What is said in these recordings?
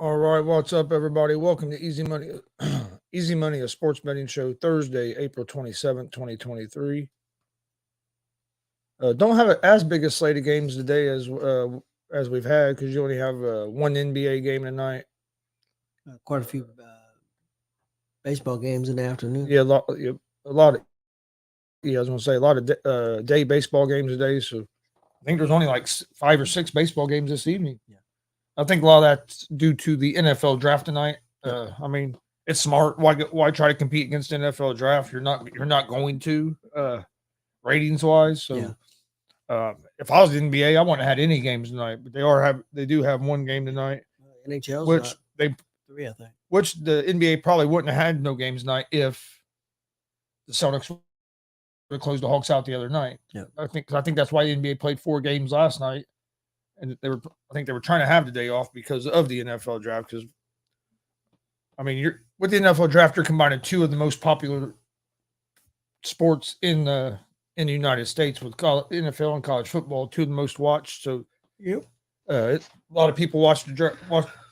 All right, what's up, everybody? Welcome to Easy Money, Easy Money, a sports betting show. Thursday, April 27th, 2023. Don't have as big a slate of games today as we've had because you only have one NBA game tonight. Quite a few baseball games in the afternoon. Yeah, a lot of. Yeah, I was gonna say a lot of day baseball games today. So I think there's only like 5 or 6 baseball games this evening. Yeah. I think a lot of that's due to the NFL draft tonight. I mean, it's smart. Why try to compete against the NFL draft? You're not going to ratings wise. So Yeah. if I was the NBA, I wouldn't have had any games tonight. But they do have one game tonight, NHL's which got they 3, I think. which the NBA probably wouldn't have had no games tonight if the Celtics would have closed the Hawks out the other night. Yeah. I think that's why the NBA played 4 games last night, and I think they were trying to have the day off because of the NFL draft. Because I mean, with the NFL draft, you're combining 2 of the most popular sports in the United States with NFL and college football, 2 of the most watched. So, a lot of people watch the draft,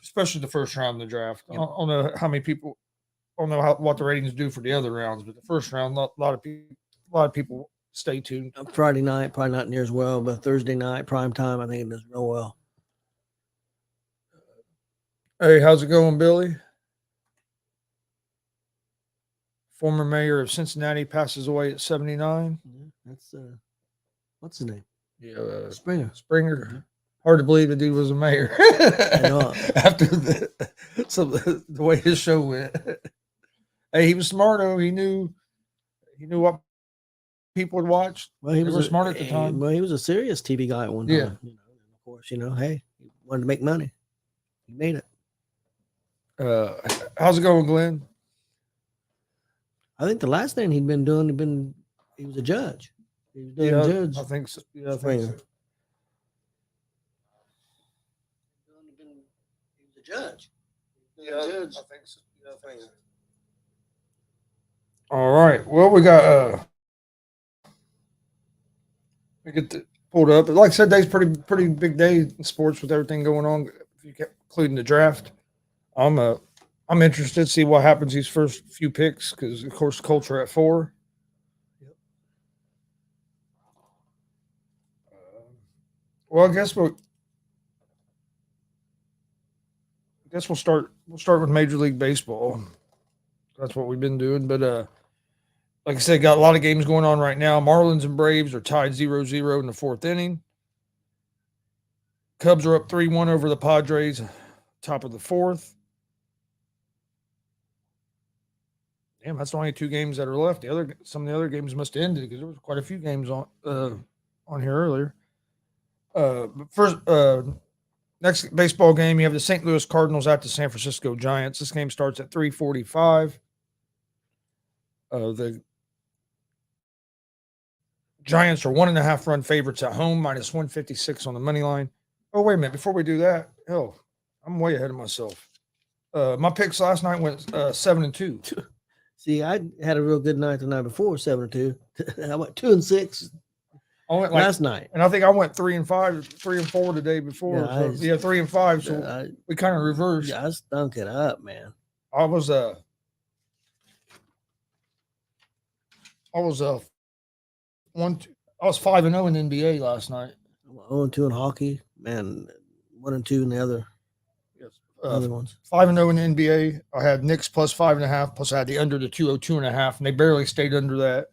especially the first round of the draft. Yep. I don't know how many people. I don't know what the ratings do for the other rounds, but the first round, a lot of people stay tuned. Friday night, probably not near as well, but Thursday night, prime time, I think it does real well. Hey, how's it going, Billy? Former mayor of Cincinnati passes away at 79. Yeah, that's what's his name? Yeah, Springer. Springer. Hard to believe the dude was a mayor. I know. After the way his show went. Hey, he was smart though. He knew what people would watch. Well, They were smart at the time. Well, he was a serious TV guy at one time. Yeah. And of course, hey, he wanted to make money. He made it. How's it going, Glenn? I think the last thing he'd been doing, he was a judge. He was doing judge. I think so. Yeah, I think Springer. so. He was a judge. Yeah, I think so. Yeah, I think so. All right. Well, we get pulled up. Like I said, today's pretty big day in sports with everything going on, including the draft. I'm interested to see what happens these first few picks because, of course, the Colts are at 4. Yep. Well, I guess we'll start with Major League Baseball. That's what we've been doing, but like I said, got a lot of games going on right now. Marlins and Braves are tied 0-0 in the 4th inning. Cubs are up 3-1 over the Padres, top of the 4th. Damn, that's the only 2 games that are left. Some of the other games must have ended because there was quite a few games on here earlier. But first, next baseball game, you have the St. Louis Cardinals at the San Francisco Giants. This game starts at 3:45. The Giants are 1.5 run favorites at home, minus 156 on the money line. Oh, wait a minute. Before we do that, I'm way ahead of myself. My picks last night went 7-2. See, I had a real good night the night before, 7-2. I went 2-6 last night, and I think I went 3-5, 3-4 the day before. Yeah, 3-5. So we kind of reversed. Yeah, I stunk it up, man. I was 5-0 in the NBA last night. 0-2 in hockey, man. 1-2 in the other. Other ones. 5-0 in the NBA. I had Knicks plus 5.5, plus I had the under the 202.5, and they barely stayed under that.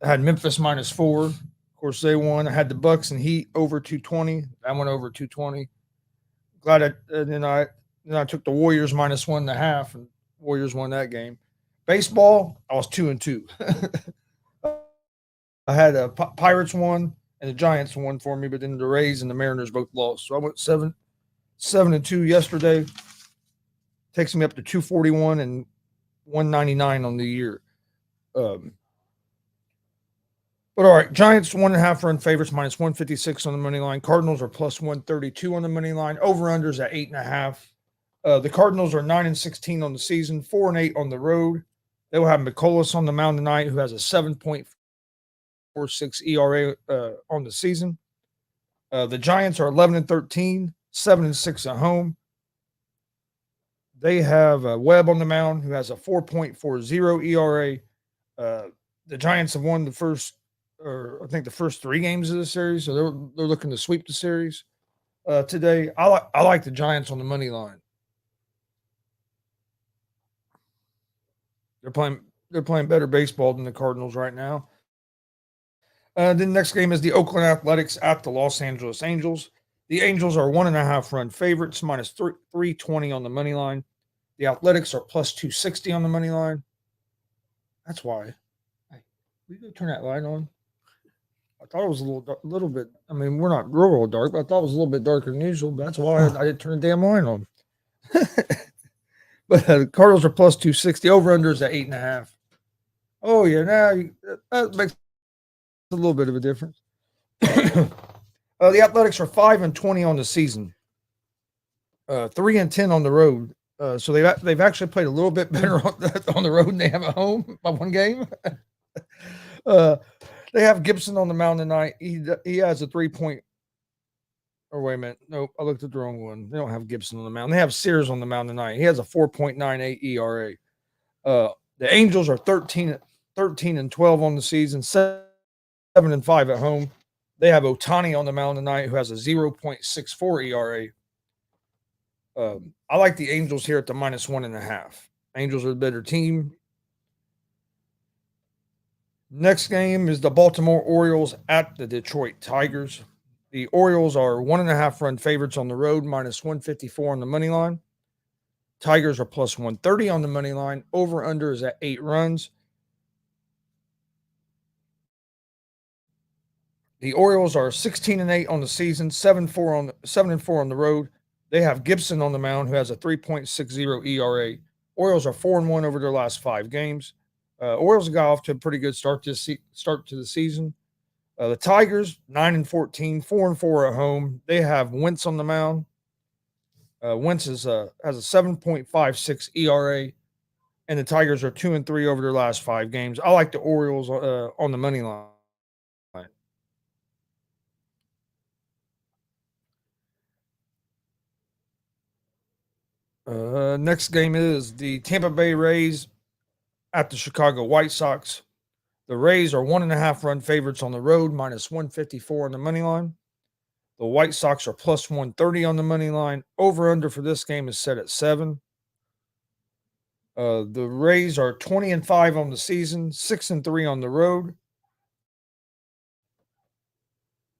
I had Memphis minus 4. Of course, they won. I had the Bucks and Heat over 220. I went over 220. Glad then I took the Warriors minus 1.5, and Warriors won that game. Baseball, I was 2-2. I had Pirates won and the Giants won for me, but then the Rays and the Mariners both lost. So I went 7-2 yesterday. Takes me up to 241 and 199 on the year. But all right, Giants 1.5 run favorites, minus 156 on the money line. Cardinals are plus 132 on the money line. Over-unders at 8.5. The Cardinals are 9-16 on the season, 4-8 on the road. They will have McCullers on the mound tonight, who has a 7.46 ERA on the season. The Giants are 11-13, 7-6 at home. They have Webb on the mound, who has a 4.40 ERA. The Giants have won the first 3 games of the series, so they're looking to sweep the series today. I like the Giants on the money line. They're playing better baseball than the Cardinals right now. The next game is the Oakland Athletics at the Los Angeles Angels. The Angels are 1.5 run favorites, minus 320 on the money line. The Athletics are plus 260 on the money line. That's why. Hey, we go turn that light on. I thought it was a little bit. I mean, we're not real dark, but I thought it was a little bit darker than usual. But that's why I didn't turn the damn light on. But the Cardinals are plus 260. Over under is at 8.5. Oh yeah, now that makes a little bit of a difference. The Athletics are 5-20 on the season, 3-10 on the road. So they've actually played a little bit better on the road than they have at home by 1 game. They have Gibson on the mound tonight. He has a 3-point. Or wait a minute, nope, I looked at the wrong one. They don't have Gibson on the mound. They have Sears on the mound tonight. He has a 4.98 ERA. The Angels are 13-12 on the season, 7-5 at home. They have Ohtani on the mound tonight, who has a 0.64 ERA. I like the Angels here at the minus 1.5. Angels are the better team. Next game is the Baltimore Orioles at the Detroit Tigers. The Orioles are 1.5 run favorites on the road, minus 154 on the money line. Tigers are plus 130 on the money line. Over under is at 8 runs. The Orioles are 16-8 on the season, 7-4 on the road. They have Gibson on the mound, who has a 3.60 ERA. Orioles are 4-1 over their last 5 games. Orioles got off to a pretty good start to the season. The Tigers 9-14, 4-4 at home. They have Wentz on the mound. Wentz has a 7.56 ERA, and the Tigers are 2-3 over their last 5 games. I like the Orioles on the money line. Next game is the Tampa Bay Rays at the Chicago White Sox. The Rays are 1.5 run favorites on the road, minus 154 on the money line. The White Sox are plus 130 on the money line. Over under for this game is set at 7. The Rays are 20-5 on the season, 6-3 on the road.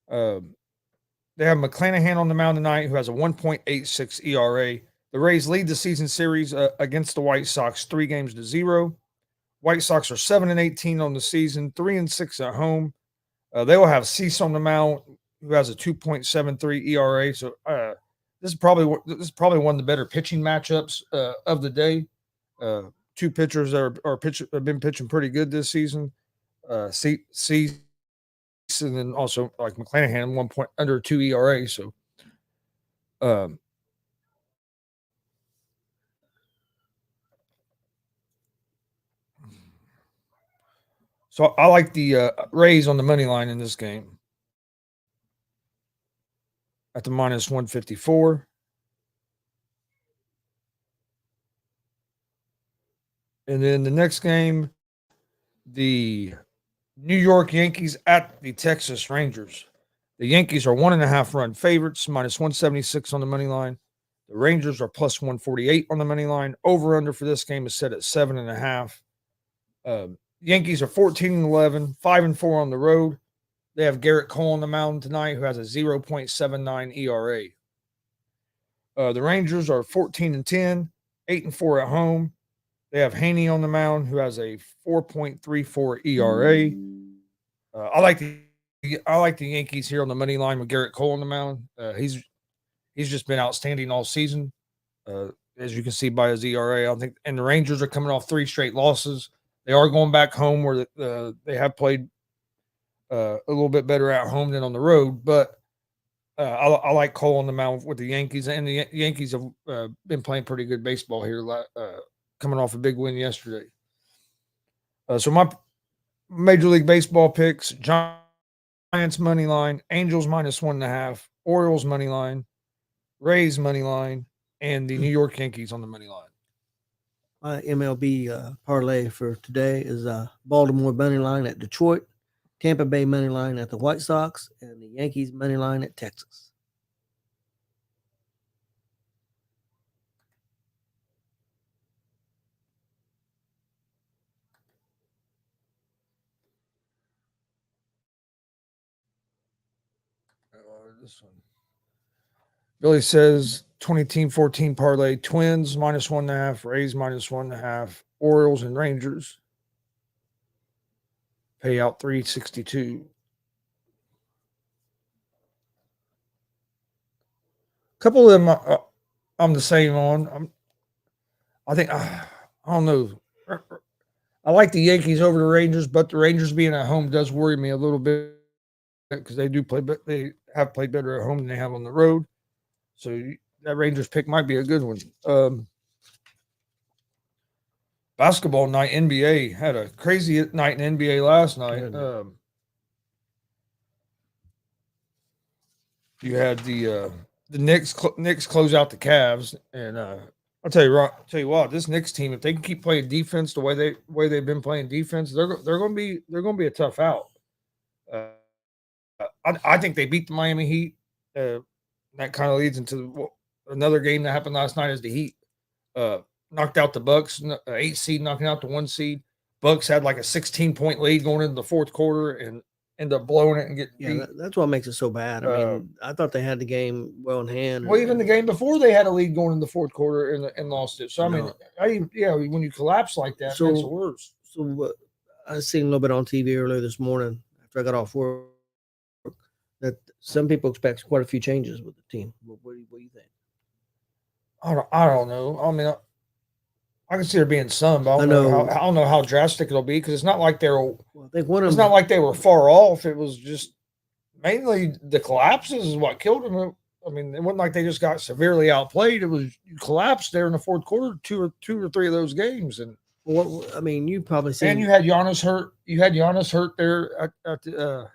They have McClanahan on the mound tonight, who has a 1.86 ERA. The Rays lead the season series against the White Sox 3-0. White Sox are 7-18 on the season, 3-6 at home. They will have Cease on the mound, who has a 2.73 ERA. So this is probably one of the better pitching matchups of the day. 2 pitchers that have been pitching pretty good this season. Cease, and then also like McClanahan, 1 point under 2 ERA. So, I like the Rays on the money line in this game at the minus 154. And then the next game, the New York Yankees at the Texas Rangers. The Yankees are 1.5 run favorites, minus 176 on the money line. The Rangers are plus 148 on the money line. Over under for this game is set at 7.5. Yankees are 14-11, 5-4 on the road. They have Garrett Cole on the mound tonight, who has a 0.79 ERA. The Rangers are 14-10, 8-4 at home. They have Haney on the mound, who has a 4.34 ERA. I like the Yankees here on the money line with Garrett Cole on the mound. He's just been outstanding all season, as you can see by his ERA. I think, and the Rangers are coming off 3 straight losses. They are going back home where they have played a little bit better at home than on the road. But I like Cole on the mound with the Yankees, and the Yankees have been playing pretty good baseball here, coming off a big win yesterday. So my Major League Baseball picks: Giants money line, Angels minus 1.5, Orioles money line, Rays money line, and the New York Yankees on the money line. My MLB parlay for today is Baltimore money line at Detroit, Tampa Bay money line at the White Sox, and the Yankees money line at Texas. This one. Billy says 20-team 14 parlay: Twins -1.5, Rays -1.5, Orioles and Rangers. Payout 362. A couple of them I'm the same on. I think I don't know. I like the Yankees over the Rangers, but the Rangers being at home does worry me a little bit because they do play, but they have played better at home than they have on the road. So that Rangers pick might be a good one. Basketball night, NBA had a crazy night in NBA last night. You had the Knicks close out the Cavs, and I'll tell you what, this Knicks team, if they can keep playing defense the way they've been playing defense, they're going to be a tough out. I think they beat the Miami Heat. That kind of leads into another game that happened last night. Is the Heat knocked out the Bucks, 8 seed knocking out the 1 seed. Bucks had like a 16-point lead going into the fourth quarter and end up blowing it and get beat. That's what makes it so bad. I mean, I thought they had the game well in hand. Well, even the game before they had a lead going in the fourth quarter and lost it. So when you collapse like that, that's the worst. So I seen a little bit on TV earlier this morning after I got off work that some people expect quite a few changes with the team. What do you think? I don't know. I mean, I can see there being some, but I don't know how drastic it'll be because it's not like it's not like they were far off. It was just mainly the collapses is what killed them. I mean, it wasn't like they just got severely outplayed. It was you collapsed there in the fourth quarter, two or three of those games, and you probably seen. And you had Giannis hurt. You had Giannis hurt there at the.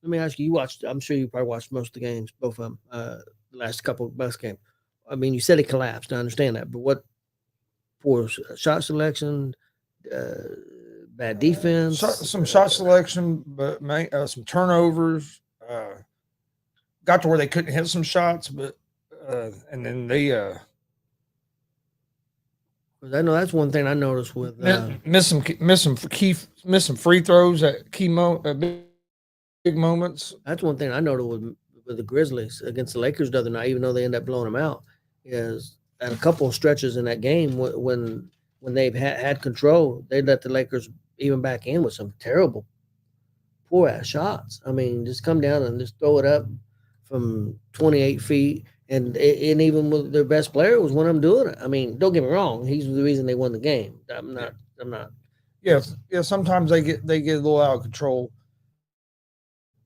Let me ask you. You watched. I'm sure you probably watched most of the games, both of them. The last couple of best games. I mean, you said it collapsed. I understand that, but what for shot selection, bad defense, some shot selection, but some turnovers. Got to where they couldn't hit some shots, but and then they. I know that's one thing I noticed with miss some free throws at big moments. That's one thing I noticed with the Grizzlies against the Lakers the other night, even though they ended up blowing them out, is at a couple of stretches in that game when they've had control, they let the Lakers even back in with some terrible, poor ass shots. I mean, just come down and just throw it up from 28 feet. And even with their best player was one of them doing it. I mean, don't get me wrong; he's the reason they won the game. I'm not. Yeah. Sometimes they get a little out of control.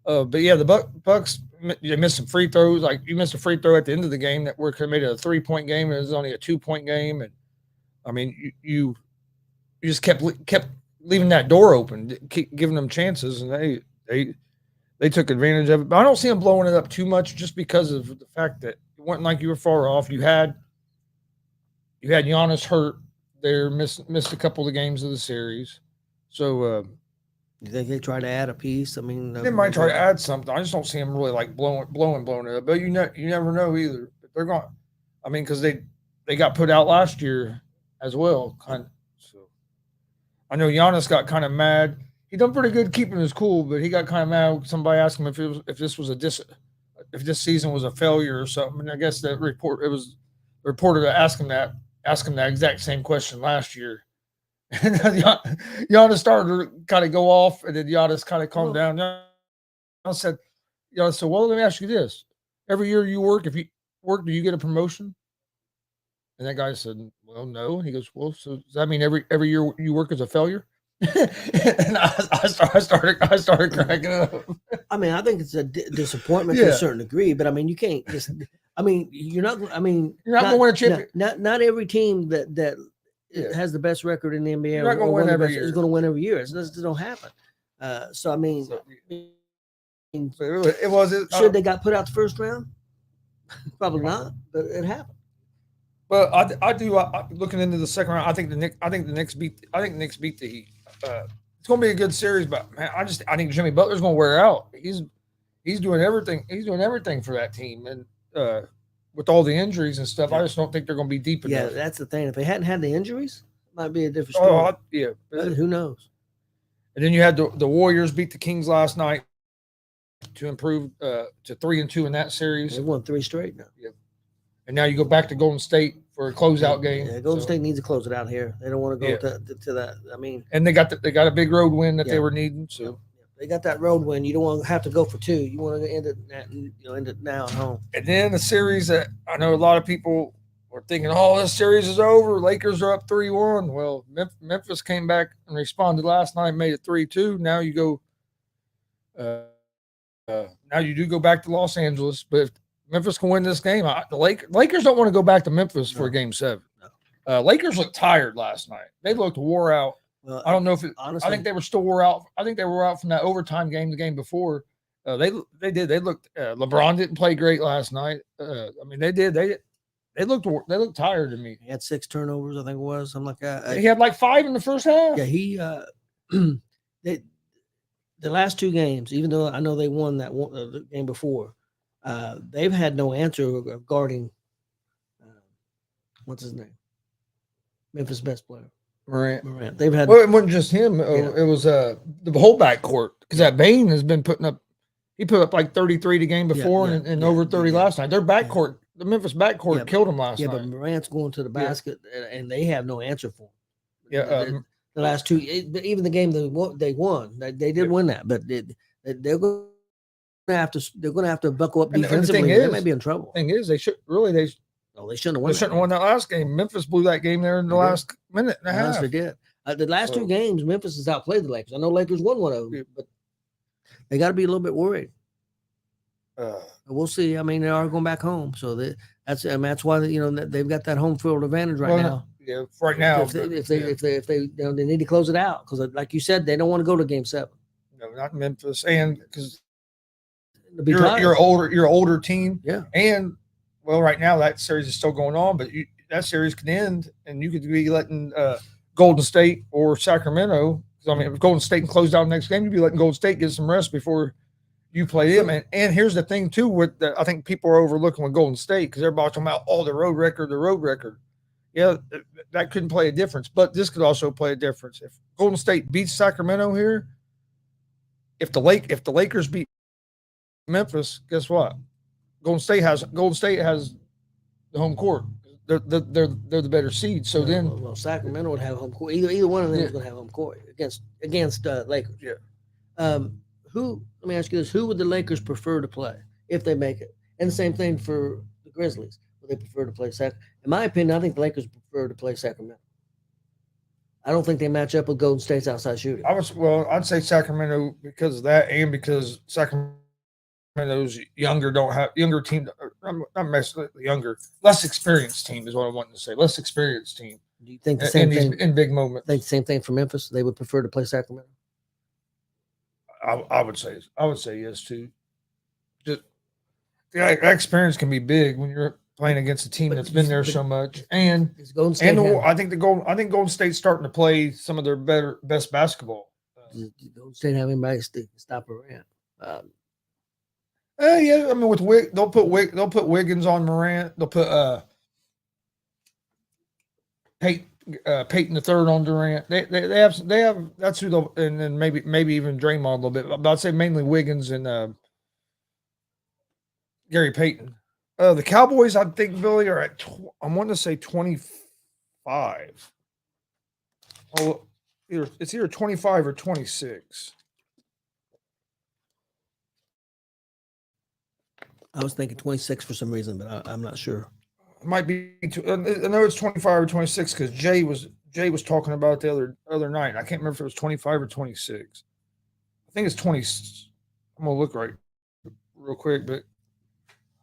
But yeah, the Bucks they missed some free throws. Like you missed a free throw at the end of the game that could have made it a 3-point game, and it was only a 2-point game. And I mean, you just kept leaving that door open, keep giving them chances, and they took advantage of it. But I don't see them blowing it up too much, just because of the fact that it wasn't like you were far off. You had Giannis hurt there, missed a couple of the games of the series. So you think they try to add a piece? I mean, they might try to add something. I just don't see them really like blowing it up. But you never know either. But they're going. I mean, because they got put out last year as well, kind of. So I know Giannis got kind of mad. He done pretty good keeping his cool, but he got kind of mad. Somebody asked him if this season was a failure or something. And I guess it was reported to ask him that exact same question last year. And Giannis started to kind of go off, and then Giannis kind of calmed down. Giannis said, well, let me ask you this. Every year you work, if you work, do you get a promotion? And that guy said, well, no. And he goes, well, so does that mean every year you work is a failure? And I started cracking up. I mean, I think it's a disappointment to a certain degree, but I mean, you can't just. I mean, you're not going to win a championship. Not every team that has the best record in the NBA you're not going to win every year. Is going to win every year. It just don't happen. So I mean, should they got put out the first round? Probably not, but it happened. But I do. Looking into the second round, I think the Knicks beat the Heat. It's going to be a good series, but man, I think Jimmy Butler's going to wear out. He's doing everything. He's doing everything for that team, and with all the injuries and stuff, I just don't think they're going to be deep Yeah, enough. that's the thing. If they hadn't had the injuries, it might be a different Oh, story. yeah. But who knows? And then you had the Warriors beat the Kings last night to improve to 3-2 in that series. They won 3 straight now. Yep. And now you go back to Golden State for a closeout game. Yeah, Golden State needs to close it out here. They don't want to go to that. I mean, and they got a big road win that they were needing. So they got that road win. You don't want to have to go for 2. You want to end it now at home. And then the series that I know a lot of people were thinking, oh, this series is over. Lakers are up 3-1. Well, Memphis came back and responded last night, made it 3-2. Now you go. Now you do go back to Los Angeles, but if Memphis can win this game, the Lakers don't want to go back to Memphis for Game 7. No. Lakers looked tired last night. They looked wore out. Well, I don't know if honestly, I think they were still wore out. I think they were out from that overtime game, the game before. They did. They looked. LeBron didn't play great last night. I mean, they did. They looked tired to me. He had 6 turnovers, I think it was, something like that. He had like 5 in the first half. Yeah, he the last 2 games, even though I know they won that one, the game before, they've had no answer guarding. What's his name? Memphis' best player, Morant. They've had. Well, it wasn't just him. It was the whole backcourt because that Bain has been putting up. He put up like 33 the game before and over 30 last night. Their backcourt, the Memphis backcourt, killed him last night. Yeah, but Morant's going to the basket, and they have no answer for him. Yeah. The last 2, even the game they won, they did win that, but they're going to have to. They're going to have to buckle up defensively. They may be in trouble. Thing is, they shouldn't have won. They shouldn't have won that last game. Memphis blew that game there in the last minute and a half. Yes, they did. The last 2 games, Memphis has outplayed the Lakers. I know Lakers won one of them, but they got to be a little bit worried. We'll see. I mean, they are going back home, so that's why they've got that home field advantage now. Yeah, right now. If they need to close it out because, like you said, they don't want to go to Game 7. No, not Memphis, and because you're older team. Yeah, and well, right now that series is still going on, but that series could end, and you could be letting Golden State or Sacramento. I mean, if Golden State can close down the next game, you'd be letting Golden State get some rest before you play them. And here's the thing too, I think people are overlooking with Golden State because everybody's talking about the road record. Yeah, that couldn't play a difference, but this could also play a difference. If Golden State beats Sacramento here, if the Lakers beat Memphis, guess what? Golden State has the home court. They're the better seed. So then, Sacramento would have home court. Either one of them is going to have home court against Lakers. Yeah. Let me ask you this: who would the Lakers prefer to play if they make it? And the same thing for the Grizzlies. Would they prefer to play Sacramento? In my opinion, I think the Lakers prefer to play Sacramento. I don't think they match up with Golden State's outside shooting. I'd say Sacramento because of that, and because Sacramento's younger team, not necessarily younger, less experienced team is what I wanted to say. Less experienced team. Do you think the same thing in big moments? Think the same thing for Memphis? They would prefer to play Sacramento. I would say yes too. Just that experience can be big when you're playing against a team that's been there so much, and I think Golden State's starting to play some of their best basketball. Golden State have anybody stop Morant? Yeah, I mean with they'll put Wiggins on Morant. They'll put Peyton the third on Durant. They have that's who they'll, and then maybe even Draymond a little bit. But I'd say mainly Wiggins and Gary Payton. The Cowboys, I think, Billy, are at I want to say 25. Oh, it's either 25 or 26. I was thinking 26 for some reason, but I'm not sure. It might be. I know it's 25 or 26 because Jay was talking about it the other night. I can't remember if it was 25 or 26. I think it's 20. I'm gonna look real quick, but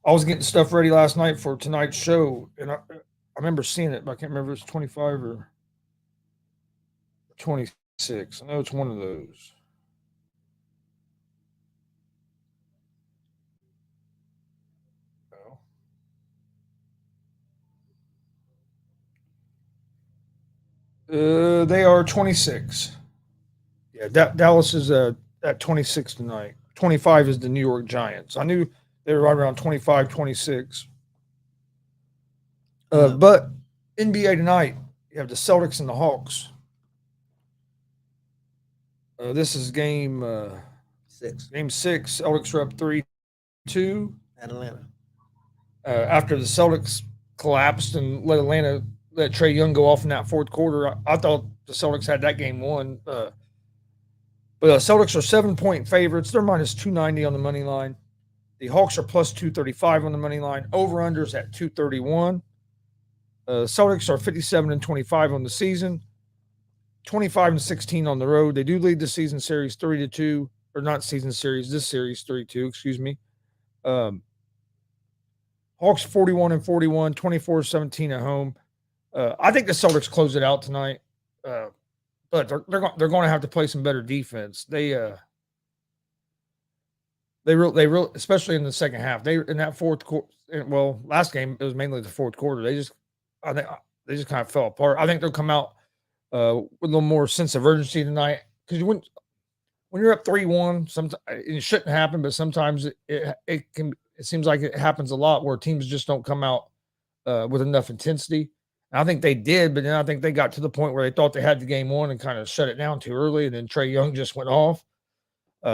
I was getting stuff ready last night for tonight's show, and I remember seeing it, but I can't remember if it's 25 or 26. I know it's one of those. They are 26. Yeah, Dallas is at 26 tonight. 25 is the New York Giants. I knew they were right around 25, 26. But NBA tonight, you have the Celtics and the Hawks. This is game 6 Game 6. Celtics are up 3-2. Atlanta. After the Celtics collapsed and let Trae Young go off in that fourth quarter, I thought the Celtics had that game won. But Celtics are 7-point favorites. They're minus 290 on the money line. The Hawks are plus 235 on the money line. Over-unders at 231. Celtics are 57-25 on the season, 25-16 on the road. They do lead the season series 3-2, or not season series, this series 3-2, excuse me. Hawks 41-41, 24-17 at home. I think the Celtics close it out tonight, but they're going to have to play some better defense. They especially in the second half. They in that fourth quarter. Well, last game it was mainly the fourth quarter. They just kind of fell apart. I think they'll come out with a little more sense of urgency tonight, because when you're up 3-1, sometimes it shouldn't happen, but sometimes it seems like it happens a lot where teams just don't come out with enough intensity. And I think they did, but then I think they got to the point where they thought they had the game won and kind of shut it down too early, and then Trae Young just went off.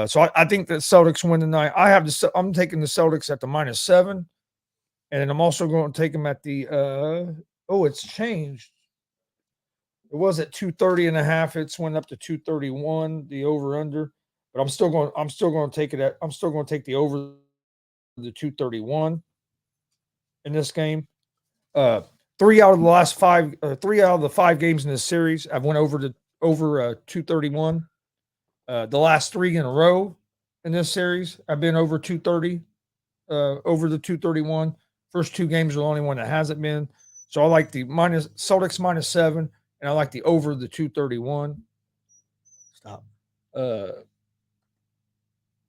So I think that Celtics win tonight. I'm taking the Celtics at the -7, and then I'm also going to take them at the it's changed. It was at 230.5. It's went up to 231, the over under. But I'm still going to take the over the 231 in this game. 3 out of the 5 games in this series, I've went over 231. The last 3 in a row in this series, I've been over 230, over the 231. First 2 games are the only one that hasn't been. So I like the Celtics -7, and I like the over the 231. Stop.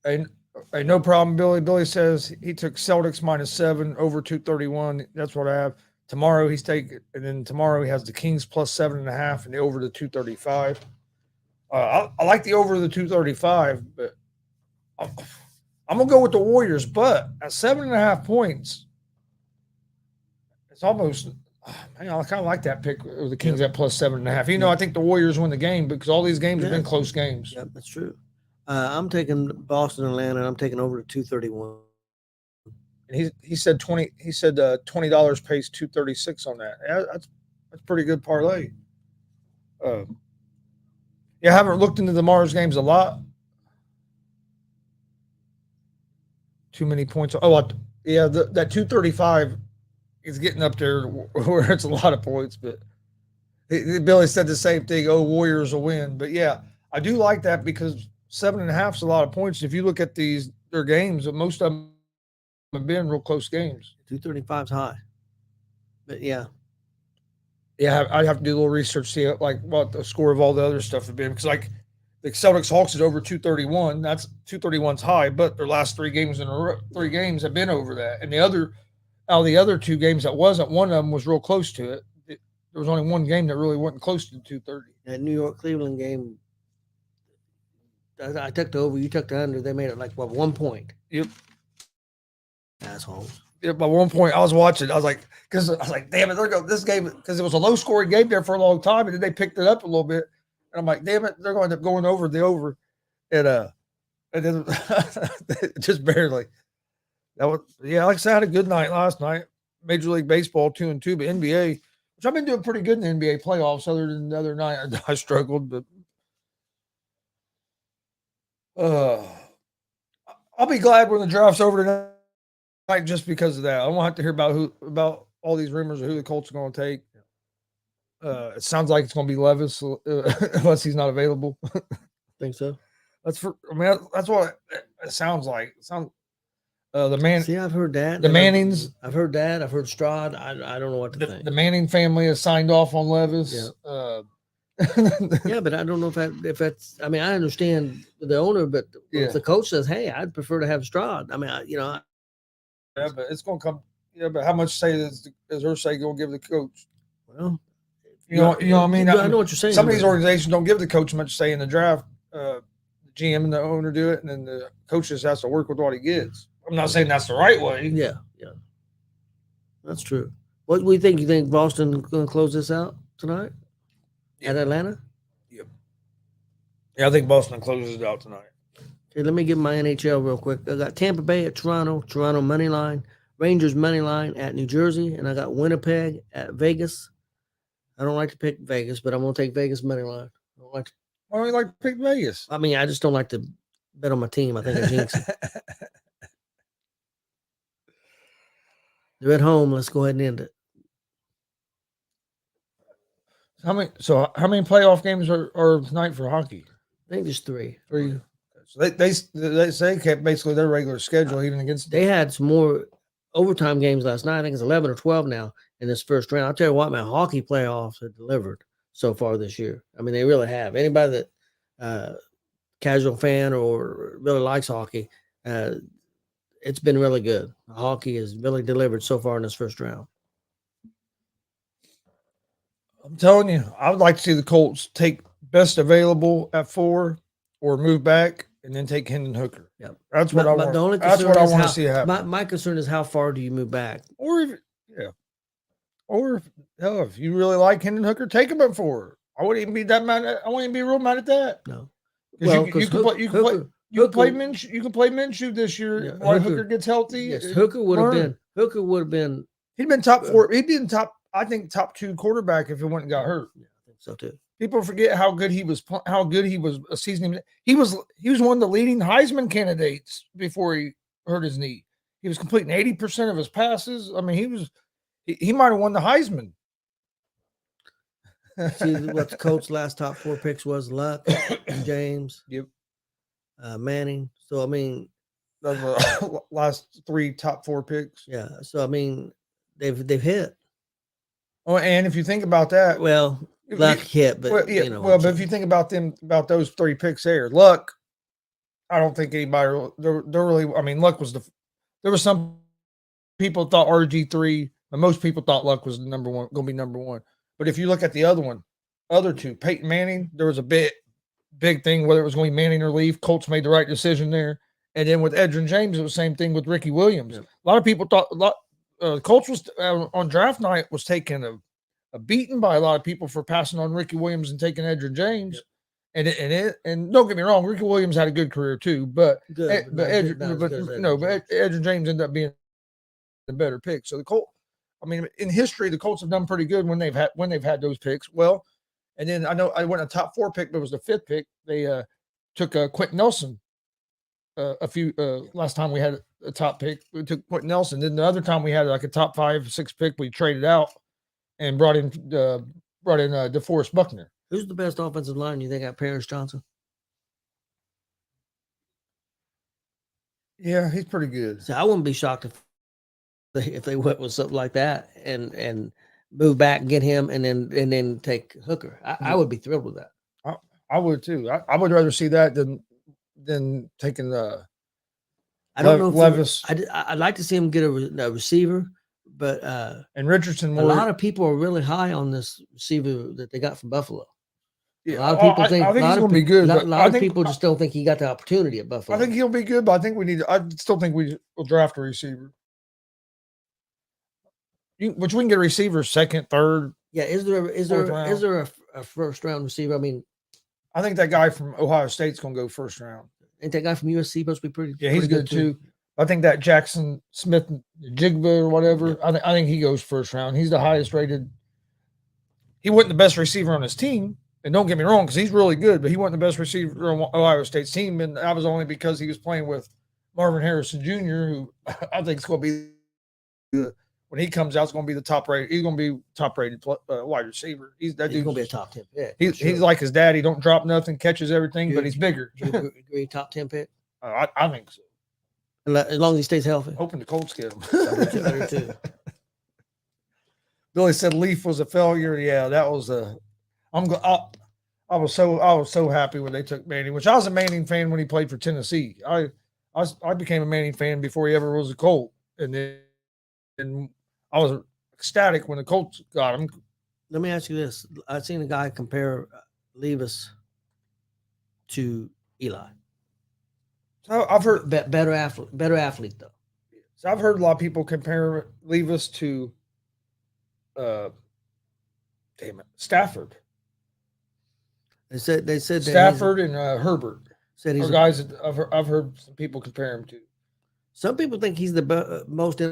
And no problem, Billy. Billy says he took Celtics -7 over 231. That's what I have. Tomorrow and then tomorrow he has the Kings plus 7.5 and the over the 235. I like the over the 235, but I'm gonna go with the Warriors. But at 7.5 points, it's almost. Man, I kind of like that pick of the Kings at plus 7.5. I think the Warriors win the game because all these games have been close games. Yep, that's true. I'm taking Boston, Atlanta, and I'm taking over to 231. And he said $20 pays 236 on that. Yeah, that's pretty good parlay. I haven't looked into the Mars games a lot. Too many points. That 235 is getting up there where it's a lot of points. But Billy said the same thing. Oh, Warriors will win. But yeah, I do like that because 7.5 is a lot of points. If you look at their games, most of them have been real close games. 235 is high. But yeah. Yeah, I'd have to do a little research, see what the score of all the other stuff have been. Because the Celtics Hawks is over 231. That's 231's high, but their last 3 games in a row, 3 games have been over that. And out of the other 2 games that wasn't, one of them was real close to it. There was only one game that really wasn't close to 230. That New York Cleveland game, I took the over, you took the under. They made it 1 point. Yep. Assholes. Yeah, by 1 point, I was watching. I was like, damn it, they're going this game, because it was a low scoring game there for a long time, and then they picked it up a little bit. And I'm like, damn it, they're going to end up going over the over. And then just barely. Like I said, I had a good night last night. Major League Baseball 2-2, but NBA, which I've been doing pretty good in the NBA playoffs, other than the other night I struggled, but I'll be glad when the draft's over tonight just because of that. I won't have to hear about all these rumors of who the Colts are going to take. It sounds like it's going to be Levis unless he's not available. Think so? That's what it sounds like. The man. See, I've heard that. The Mannings. I've heard that. I've heard Stroud. I don't know what to think. The Manning family has signed off on Levis. Yeah. Yeah, but I don't know if that's. I mean, I understand the owner, but if the coach says, "Hey, I'd prefer to have Stroud," I mean, yeah, but it's going to come. Yeah, but how much say is Irsay going to give the coach? Well, You know what I mean? I know what you're saying. Some of these but- organizations don't give the coach much say in the draft. The GM and the owner do it, and then the coach just has to work with what he gets. I'm not saying that's the right way. Yeah, that's true. What do we think? You think Boston going to close this out tonight at Atlanta? Yeah, I think Boston closes it out tonight. Okay, let me get my NHL real quick. I got Tampa Bay at Toronto money line, Rangers money line at New Jersey, and I got Winnipeg at Vegas. I don't like to pick Vegas, but I'm going to take Vegas money line. I don't like to, Why don't you like to pick Vegas? I mean, I just don't like to bet on my team. I think I jinx it. They're at home. Let's go ahead and end it. How many playoff games are tonight for hockey? I think there's 3. 3. So they say kept basically their regular schedule even against. They had some more overtime games last night. I think it's 11 or 12 now in this first round. I'll tell you what, man, hockey playoffs have delivered so far this year. I mean, they really have. Anybody that casual fan or really likes hockey, it's been really good. Hockey has really delivered so far in this first round. I'm telling you, I would like to see the Colts take best available at 4 or move back and then take Hendon Hooker. Yep. That's what I want. The only That's what I want to how- see happen. My concern is how far do you move back? Or if you really like Hendon Hooker, take him at 4. I wouldn't even be that mad. I wouldn't even be real mad at that. No. Well, you can play Minshew this year. Yeah, While Hooker gets healthy. Yes, Hooker would have been. He'd been top 4. He'd been I think top 2 quarterback if he went and got hurt. Yeah, I think so too. People forget how good he was. How good he was a season. He was one of the leading Heisman candidates before he hurt his knee. He was completing 80% of his passes. I mean, he might have won the Heisman. See what the Colts' last top 4 picks was: Luck, James, Manning. So I mean, those were last 3 top 4 picks. Yeah. So I mean, they've hit. Oh, and if you think about that, well, Luck hit, but but if you think about about those 3 picks there, Luck, I don't think anybody they're really. I mean, Luck was there was some people thought RG3, but most people thought Luck was going to be number 1. But if you look at the other 2, Peyton Manning, there was a big thing whether it was going to be Manning or leave. Colts made the right decision there. And then with Edgerrin James, it was the same thing with Ricky Williams. Yep. A lot of people thought Colts was on draft night was taking a beating by a lot of people for passing on Ricky Williams and taking Edgerrin James. Yep. And don't get me wrong, Ricky Williams had a good career too, but Edgerrin James ended up being the better pick. So the Colts, I mean, in history, the Colts have done pretty good when they've had those picks. Well, and then I know I went a top 4 pick, but it was the 5th pick. They took Quentin Nelson. Last time we had a top pick, we took Quentin Nelson. Then the other time we had like a top 5, 6 pick, we traded out and brought in DeForest Buckner. Who's the best offensive line you think got Paris Johnson? Yeah, he's pretty good. So I wouldn't be shocked if they went with something like that and move back and get him and then take Hooker. I would be thrilled with that. I would too. I would rather see that than taking the. I don't know if Levis. I'd like to see him get a receiver, but and Richardson. A lot of people are really high on this receiver that they got from Buffalo. Yeah, a lot of people think he's going to be good. A lot of people just don't think he got the opportunity at Buffalo. I think he'll be good, but I think I still think we will draft a receiver. Which we can get a receiver 2nd, 3rd. Yeah, is there a first round receiver? I mean, I think that guy from Ohio State's going to go 1st round. Ain't that guy from USC supposed to be pretty? Yeah, he's good too. I think that Jackson Smith Jigba or whatever. Yeah. I think he goes 1st round. He's the highest rated. He wasn't the best receiver on his team, and don't get me wrong, because he's really good. But he wasn't the best receiver on Ohio State's team, and that was only because he was playing with Marvin Harrison Jr., who I think is going to be when he comes out, it's going to be the top rated. He's going to be top rated wide receiver. He's going to be a top 10 pick. He's like his dad. He don't drop nothing, catches everything, but he's bigger. Do you agree, top 10 pick? I think so. As long as he stays healthy. Hoping the Colts get him. I do too. Billy said Leaf was a failure. Yeah, that was a. I was so happy when they took Manning, which I was a Manning fan when he played for Tennessee. I became a Manning fan before he ever was a Colt, and I was ecstatic when the Colts got him. let me ask you this: I've seen a guy compare Levis to Eli. So I've heard Better athlete though. So I've heard a lot of people compare Levis to, uh, Stafford. They said that Stafford and Herbert said he's are guys that I've heard some people compare him to. some people think he's the most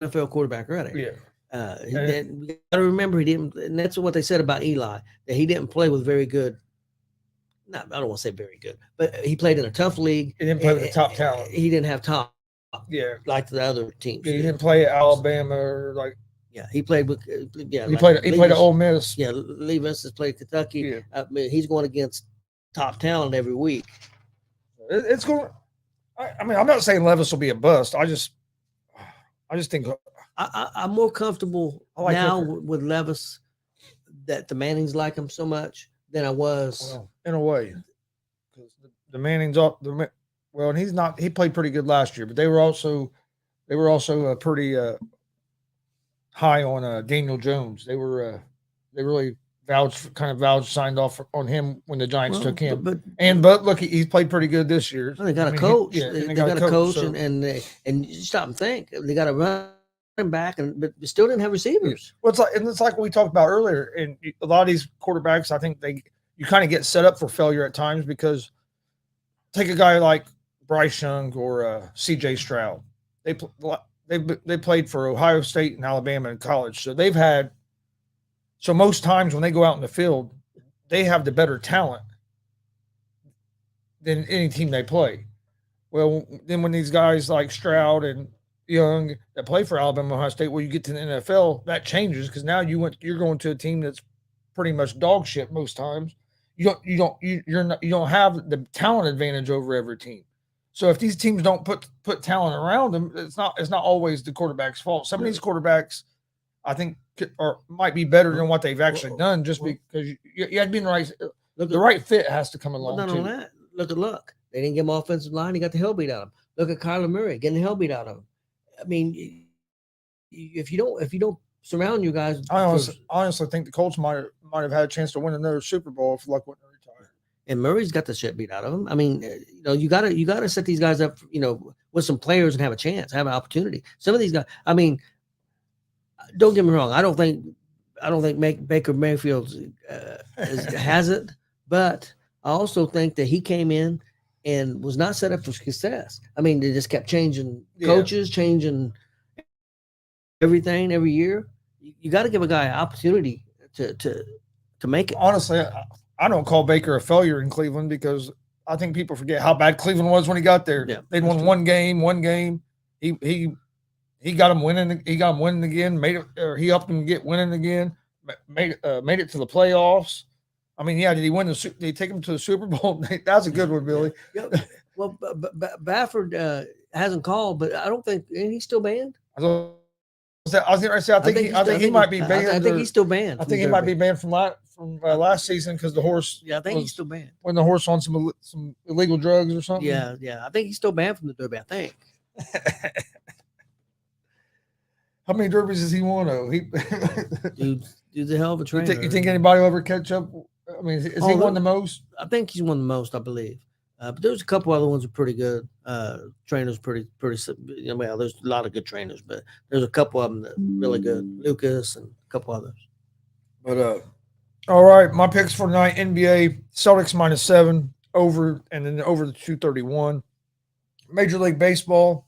NFL quarterback already. Yeah, We got to remember he didn't, and that's what they said about Eli, that he didn't play with very good. I don't want to say very good, but he played in a tough league. he didn't play with the top talent. He didn't have top. Yeah, like the other teams. he didn't play at Alabama or like. Yeah, he played with. Yeah, he played at Ole Miss. Yeah, Levis has played Kentucky. Yeah. I mean, he's going against top talent every week. It's going. I mean, I'm not saying Levis will be a bust. I just think I'm more comfortable like now with Levis that the Mannings like him so much than I was. Well, in a way, because the Mannings well, and he's not. He played pretty good last year, but they were also pretty high on Daniel Jones. They really signed off on him when the Giants took him. But look, he's played pretty good this year. They got a coach. They got a coach, so. and you stop and think they got a running back, but still didn't have receivers. Well, it's like we talked about earlier, and a lot of these quarterbacks, I think you kind of get set up for failure at times because take a guy like Bryce Young or C.J. Stroud. They played for Ohio State and Alabama in college, so most times when they go out in the field, they have the better talent than any team they play. Well, then when these guys like Stroud and Young that play for Alabama, Ohio State, you get to the NFL, that changes because now you're going to a team that's pretty much dog shit most times. You don't have the talent advantage over every team. So if these teams don't put talent around them, it's not always the quarterback's fault. Some of these quarterbacks, I think, might be better than what they've actually done, just because you had to be in the right. The right fit has to come along. Not on that. Look at Luck. They didn't give him offensive line. He got the hell beat out of him. Look at Kyler Murray getting the hell beat out of him. I mean, if you don't surround you guys, I honestly think the Colts might have had a chance to win another Super Bowl if Luck wouldn't retire. And Murray's got the shit beat out of him. I mean, you gotta set these guys up, with some players and have a chance, have an opportunity. Some of these guys, I mean, don't get me wrong. I don't think Baker Mayfield has it, but I also think that he came in and was not set up for success. I mean, they just kept changing coaches, changing everything every year. You got to give a guy an opportunity to make it. Honestly, I don't call Baker a failure in Cleveland because I think people forget how bad Cleveland was when he got there. Yeah, they'd won one game. He got him winning. He got him winning again. He helped him get winning again. Made it to the playoffs. I mean, did he win Did he take him to the Super Bowl? That's a good one, Billy. Yeah. Well, Baffert hasn't called, but I don't think he's still banned. I was going to say I think he might be banned. I think he's still banned. I think he might be banned from last season because the horse. Yeah, I think he's still banned. When the horse on some illegal drugs or something. Yeah. I think he's still banned from the Derby. I think. How many derbies does he won? Dude's a hell of a trainer. You think anybody will ever catch up? I mean, is he won the most? I think he's won the most, I believe. But there's a couple other ones that are pretty good. Trainers pretty. Well, there's a lot of good trainers, but there's a couple of them that are really good. Lucas and a couple others. But all right, my picks for tonight: NBA Celtics -7 over, and then over the 231. Major League Baseball.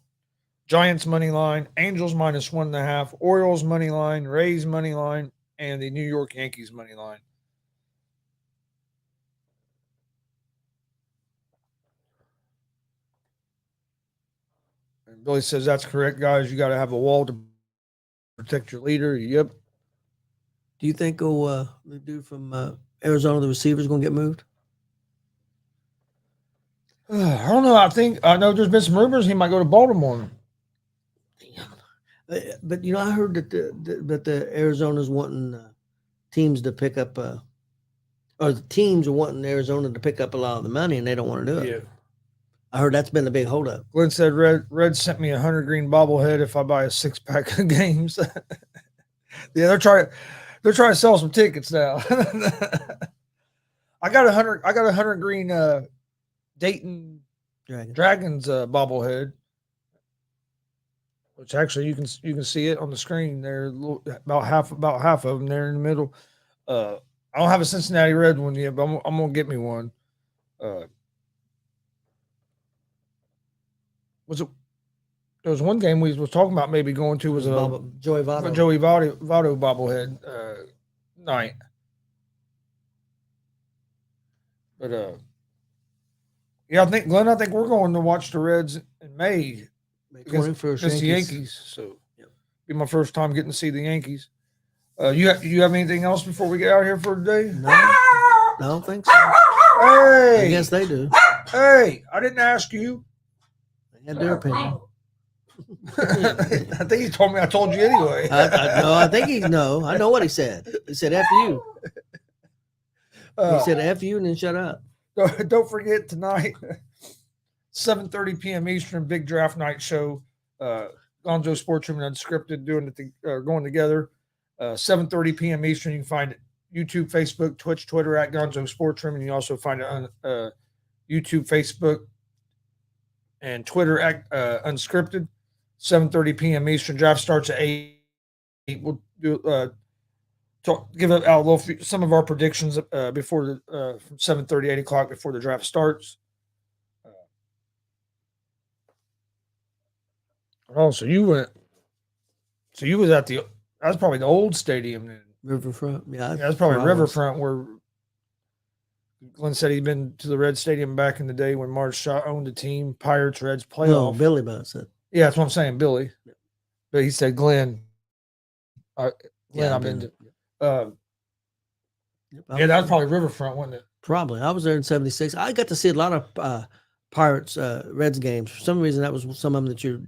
Giants money line, Angels -1.5, Orioles money line, Rays money line, and the New York Yankees money line. And Billy says that's correct, guys. You got to have a wall to protect your leader. Yep. Do you think the dude from Arizona, the receiver, is going to get moved? I don't know. I know there's been some rumors he might go to Baltimore. But I heard that the Arizona's wanting teams to pick up, or the teams are wanting Arizona to pick up a lot of the money, and they don't want to do it. Yeah, I heard that's been a big holdup. Glenn said Red sent me a 100 green bobblehead if I buy a 6-pack of games. Yeah, They're trying to sell some tickets now. I got a hundred green Dayton Dragons bobblehead, which actually you can see it on the screen there. About half of them there in the middle. I don't have a Cincinnati Red one yet, but I'm gonna get me one. Was it? There was one game we was talking about maybe going to was a Joey Votto. Joey Votto bobblehead night. But yeah, I think we're going to watch the Reds in May against the Yankees. So be my first time getting to see the Yankees. You have anything else before we get out of here for today? No, I don't think so. Hey, I guess they do. Hey, I didn't ask you. They had their opinion. I think he told me. I told you anyway. I know what he said. He said F you. He said F you and then shut up. Don't forget tonight, 7:30 p.m. Eastern, big draft night show. Gonzo Sports Room and Unscripted going together. 7:30 p.m. Eastern. You can find it YouTube, Facebook, Twitch, Twitter at Gonzo Sports Room, and you also find it on YouTube, Facebook, and Twitter at Unscripted. 7:30 p.m. Eastern. Draft starts at 8. We'll do give out some of our predictions before from 7:30, 8 o'clock before the draft starts. So you was at that was probably the old stadium then. Riverfront, yeah. That's probably Riverfront where Glenn said he'd been to the Red Stadium back in the day when Marge Shaw owned the team, Pirates, Reds playoff. No, Billy said. Yeah, that's what I'm saying, Billy. Yeah. But he said Glenn. I've been to. That was probably Riverfront, wasn't it? Probably. I was there in '76. I got to see a lot of Pirates, Reds games. For some reason, that was some of them that your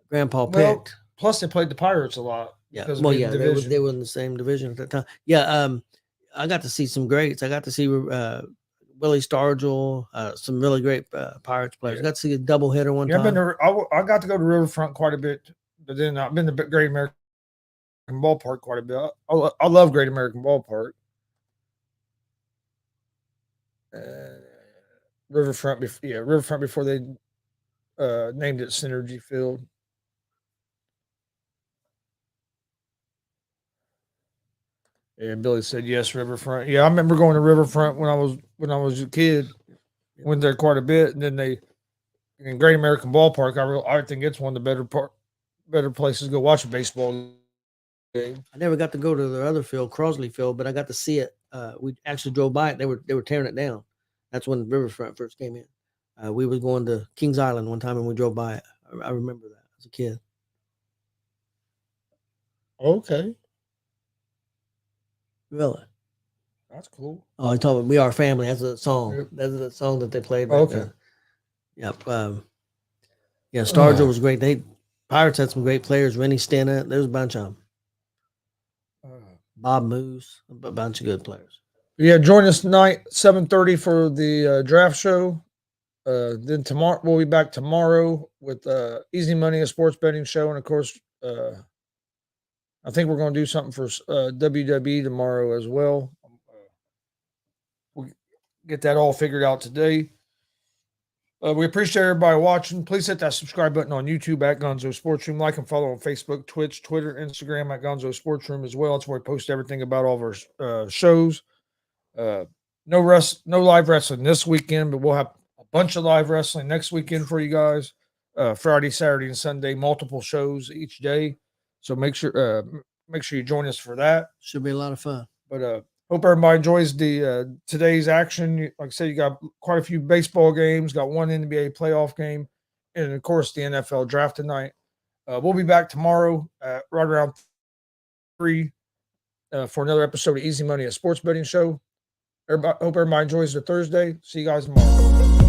grandpa picked. Plus, they played the Pirates a lot. Yeah, they were in the same division at that time. Yeah, I got to see some greats. I got to see Willie Stargell, some really great Pirates players. I got to see a doubleheader one time. I got to go to Riverfront quite a bit, but then I've been to Great American Ballpark quite a bit. I love Great American Ballpark. Riverfront before they named it Synergy Field. And Billy said yes, Riverfront. Yeah, I remember going to Riverfront when I was a kid. Went there quite a bit, and then in Great American Ballpark. I think it's one of the better places to go watch a baseball game. I never got to go to the other field, Crosley Field, but I got to see it. We actually drove by it. They were tearing it down. That's when Riverfront first came in. We was going to Kings Island one time, and we drove by it. I remember that as a kid. Okay. Really? That's cool. Oh, he's talking about We Are Family. That's a song. Yep. That's the song that they played. Okay. Yep. Stargell was great. Pirates had some great players. Rennie Stennett. There was a bunch of them. Bob Moose. A bunch of good players. Yeah, join us tonight, 7:30 for the draft show. Then tomorrow we'll be back tomorrow with Easy Money, a sports betting show, and of course, I think we're going to do something for WWE tomorrow as well. We'll get that all figured out today. We appreciate everybody watching. Please hit that subscribe button on YouTube at Gonzo Sports Room. Like and follow on Facebook, Twitch, Twitter, Instagram at Gonzo Sports Room as well. That's where we post everything about all of our shows. No live wrestling this weekend, but we'll have a bunch of live wrestling next weekend for you guys. Friday, Saturday, and Sunday, multiple shows each day. So make sure you join us for that. Should be a lot of fun. But hope everybody enjoys the today's action. Like I said, you got quite a few baseball games, got one NBA playoff game, and of course the NFL draft tonight. We'll be back tomorrow right around 3 for another episode of Easy Money, a sports betting show. Hope everybody enjoys the Thursday. See you guys tomorrow.